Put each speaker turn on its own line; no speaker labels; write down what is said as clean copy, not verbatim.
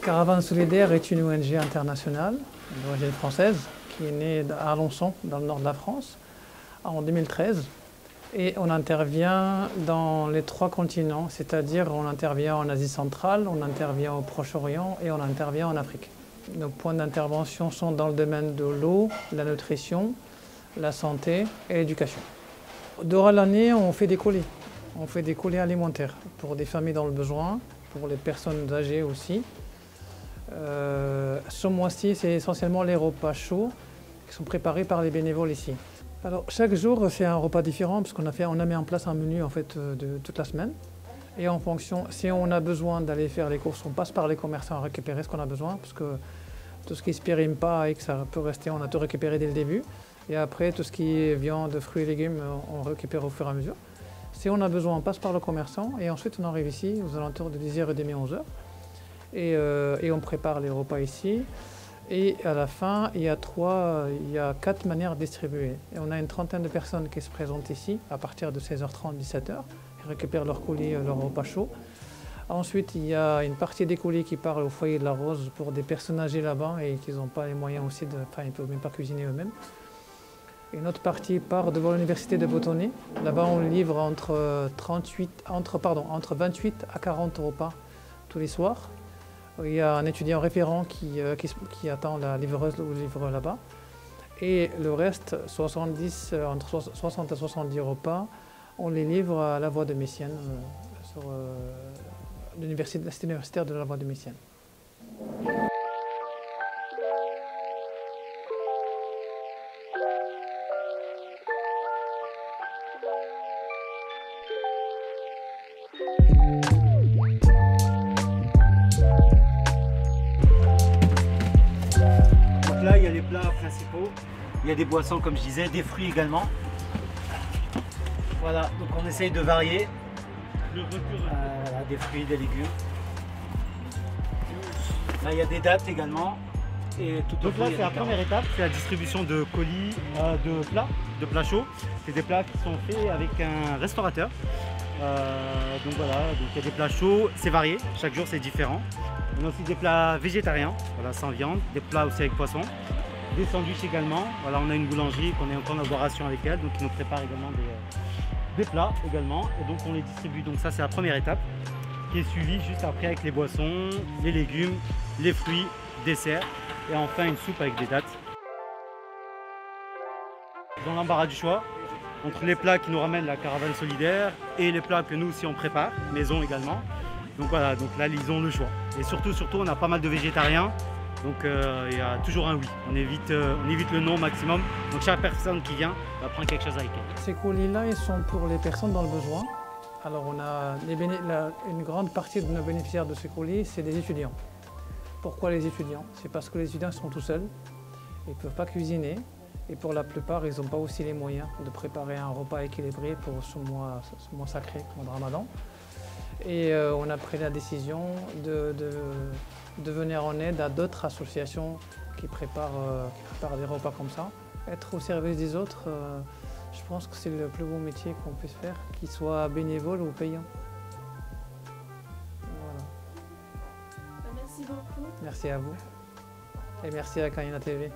Caravane Solidaire est une ONG internationale d'origine française qui est née à Alençon, dans le nord de la France, en 2013. Et on intervient dans les 3 continents, c'est-à-dire on intervient en Asie centrale, on intervient au Proche-Orient et on intervient en Afrique. Nos points d'intervention sont dans le domaine de l'eau, la nutrition, la santé et l'éducation. Durant l'année, on fait des colis. On fait des colis alimentaires pour des familles dans le besoin, pour les personnes âgées aussi. Ce mois-ci, c'est essentiellement les repas chauds qui sont préparés par les bénévoles ici. Alors, chaque jour, c'est un repas différent parce qu'on a mis en place un menu en fait, de toute la semaine. Et en fonction, si on a besoin d'aller faire les courses, on passe par les commerçants à récupérer ce qu'on a besoin parce que tout ce qui ne se périme pas et que ça peut rester, on a tout récupéré dès le début. Et après, tout ce qui est viande, fruits et légumes, on récupère au fur et à mesure. Si on a besoin, on passe par le commerçant et ensuite on arrive ici aux alentours de 10h30, 11h. Et on prépare les repas ici. Et à la fin, il y a 4 manières de distribuer. Et on a une trentaine de personnes qui se présentent ici à partir de 16h30, 17h. Ils récupèrent leur colis, leur repas chaud. Ensuite, il y a une partie des colis qui part au foyer de la Rose pour des personnes âgées là-bas et qui n'ont pas les moyens aussi ils ne peuvent même pas cuisiner eux-mêmes. Une autre partie part devant l'université de Botonnet. Là-bas, on livre entre 28 à 40 repas tous les soirs. Il y a un étudiant référent qui attend la livreuse ou le livreur là-bas. Et le reste, entre 60 et 70 repas, on les livre à la Voie de Messienne, sur l'université universitaire de la Voie de Messienne.
Là, il y a les plats principaux, il y a des boissons comme je disais, des fruits également. Voilà, donc on essaye de varier. Des fruits, des légumes. Là, il y a des dattes également. Et tout donc là, c'est la première étape, c'est la distribution de colis, de plats chauds. C'est des plats qui sont faits avec un restaurateur. Donc voilà, donc il y a des plats chauds, c'est varié, chaque jour c'est différent. On a aussi des plats végétariens, voilà, sans viande, des plats aussi avec poisson, des sandwichs également. Voilà, on a une boulangerie qu'on est en collaboration avec elle, donc ils nous préparent également des plats également. Et donc on les distribue, donc ça c'est la première étape, qui est suivie juste après avec les boissons, les légumes, les fruits, dessert et enfin une soupe avec des dattes. Dans l'embarras du choix, entre les plats qui nous ramènent la caravane solidaire et les plats que nous aussi on prépare, maison également. Donc voilà, donc là ils ont le choix. Et surtout on a pas mal de végétariens, donc il y a toujours un oui. On évite le non au maximum. Donc chaque personne qui vient va prendre quelque chose avec elle.
Ces colis-là, ils sont pour les personnes dans le besoin. Alors on a une grande partie de nos bénéficiaires de ces colis, c'est des étudiants. Pourquoi les étudiants? C'est parce que les étudiants sont tout seuls, ils ne peuvent pas cuisiner. Et pour la plupart, ils n'ont pas aussi les moyens de préparer un repas équilibré pour ce mois sacré, le mois de Ramadan. Et on a pris la décision de venir en aide à d'autres associations qui préparent des repas comme ça. Être au service des autres, je pense que c'est le plus beau métier qu'on puisse faire, qu'il soit bénévole ou payant. Voilà.
Merci beaucoup.
Merci à vous et merci à Kayna TV.